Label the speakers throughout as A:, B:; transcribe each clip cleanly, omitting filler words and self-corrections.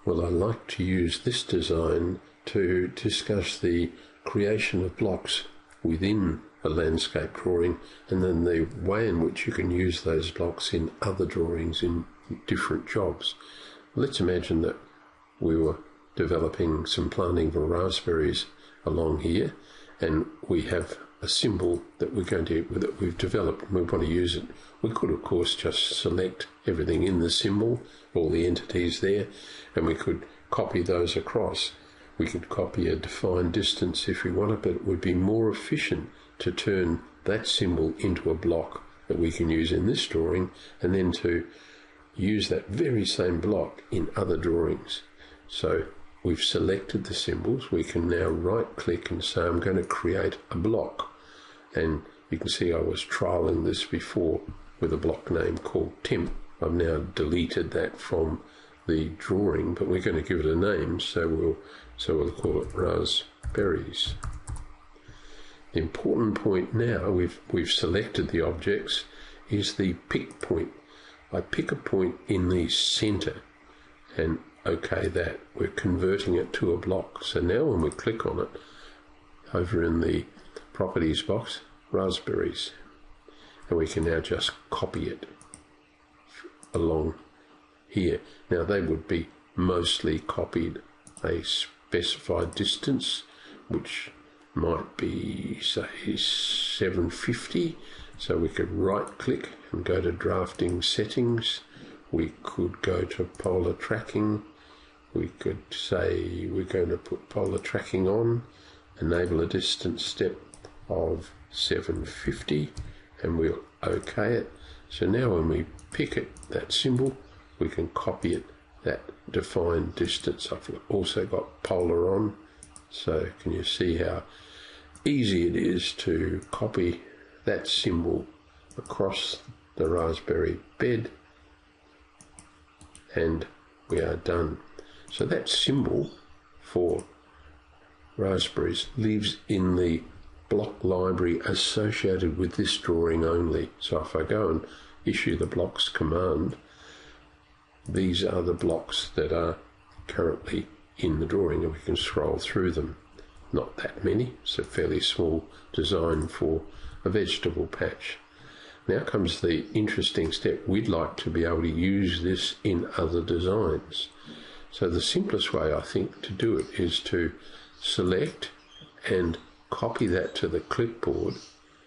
A: Well, I like to use this design to discuss the creation of blocks within a landscape drawing, and then the way in which you can use those blocks in other drawings in different jobs. Let's imagine that we were developing some planting for raspberries along here, and we have a symbol that we've developed and we want to use it. We could, of course, just select everything in the symbol, all the entities there, and we could copy those across. We could copy a defined distance if we wanted, but it would be more efficient to turn that symbol into a block that we can use in this drawing, and then to use that very same block in other drawings. So we've selected the symbols. We can now right click and say I'm going to create a block, and you can see I was trialing this before with a block name called temp. I've now deleted that from the drawing, but we're going to give it a name, so we'll call it raspberries. The important point now, we've selected the objects, is the pick point. I pick a point in the center and OK that. We're converting it to a block. So now when we click on it, over in the properties box, raspberries, and we can now just copy it along here. Now they would be mostly copied a specified distance, which might be, say, 750. So we could right click and go to drafting settings. We could go to polar tracking. We could say we're going to put polar tracking on, enable a distance step of 750, and we'll OK it. So now when we pick it, that symbol, we can copy it, that defined distance. I've also got polar on, so can you see how easy it is to copy that symbol across the raspberry bed, and we are done. So that symbol for raspberries lives in the block library associated with this drawing only. So if I go and issue the blocks command, these are the blocks that are currently in the drawing, and we can scroll through them. Not that many, it's a fairly small design for a vegetable patch. Now comes the interesting step. We'd like to be able to use this in other designs. So the simplest way, I think, to do it is to select and copy that to the clipboard,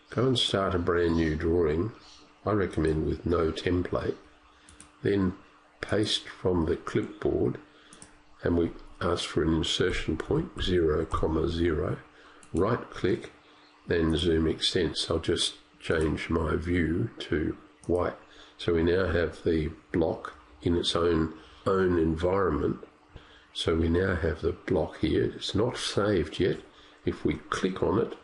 A: go and start a brand new drawing, I recommend with no template, then paste from the clipboard, and we ask for an insertion point, 0, 0, right click, then zoom extents. I'll just change my view to white. So we now have the block in its own environment. So we now have the block here. It's not saved yet. If we click on it,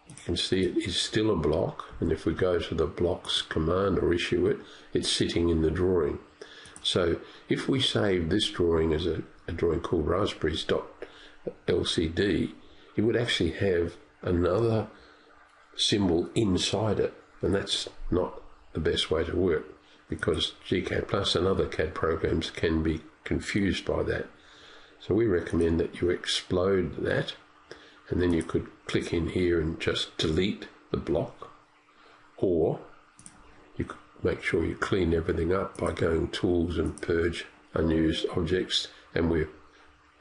A: you can see it is still a block, and if we go to the blocks command or issue it, it's sitting in the drawing. So if we save this drawing as a drawing called raspberries.lcd, it would actually have another symbol inside it, and that's not the best way to work, because gCADPlus and other CAD programs can be confused by that. So we recommend that you explode that, and then you could click in here and just delete the block, or you could make sure you clean everything up by going tools and purge unused objects, and we're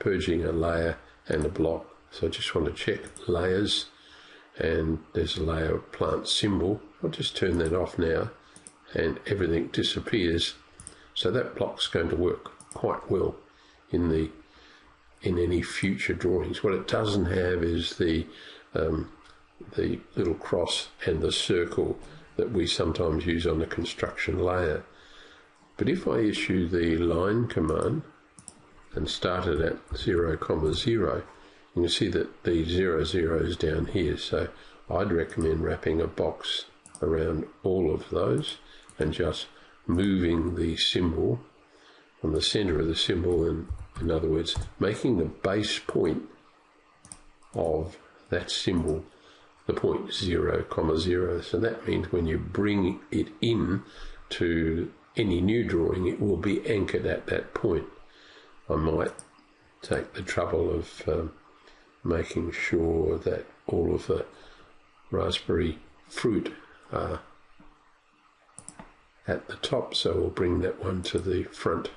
A: purging a layer and a block. So I just want to check layers, and there's a layer of plant symbol. I'll just turn that off now, and everything disappears. So that block's going to work quite well in any future drawings. What it doesn't have is the little cross and the circle that we sometimes use on the construction layer. But if I issue the line command and start it at 0, 0, you can see that the 0, 0 is down here. So I'd recommend wrapping a box around all of those and just moving the symbol from the center of the symbol, and in other words, making the base point of that symbol the point 0, 0. So that means when you bring it in to any new drawing, it will be anchored at that point. I might take the trouble of making sure that all of the raspberry fruit are at the top, so we'll bring that one to the front,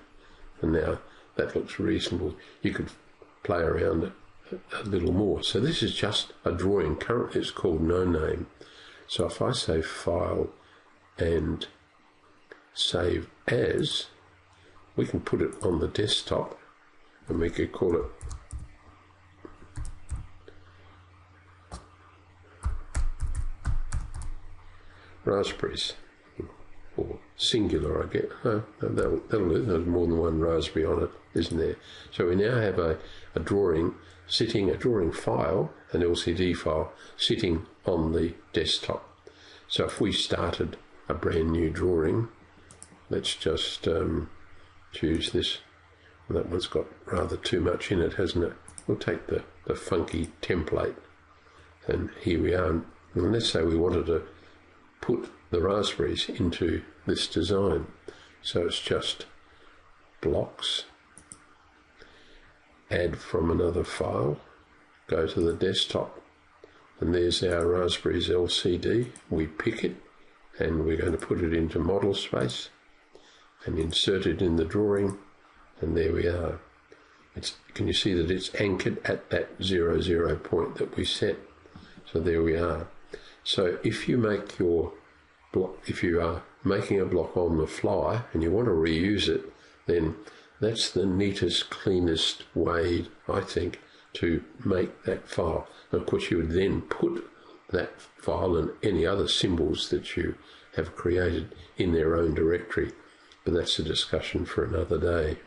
A: and now that looks reasonable. You could play around a little more. So this is just a drawing. Currently it's called no name. So if I say File and Save As, we can put it on the desktop and we could call it raspberries, or singular, I get. Oh, that'll do. There's more than one raspberry on it, isn't there? So we now have a drawing file, an LCD file, sitting on the desktop. So if we started a brand new drawing, let's just choose this. That one's got rather too much in it, hasn't it? We'll take the funky template, and here we are. And let's say we wanted to put the raspberries into this design. So it's just blocks, add from another file, go to the desktop, and there's our raspberries LCD. We pick it and we're going to put it into model space and insert it in the drawing, and there we are. Can you see that it's anchored at that 00 point that we set? So there we are. So if you make your block, if you are making a block on the fly and you want to reuse it, then that's the neatest, cleanest way, I think, to make that file. And of course, you would then put that file and any other symbols that you have created in their own directory. But that's a discussion for another day.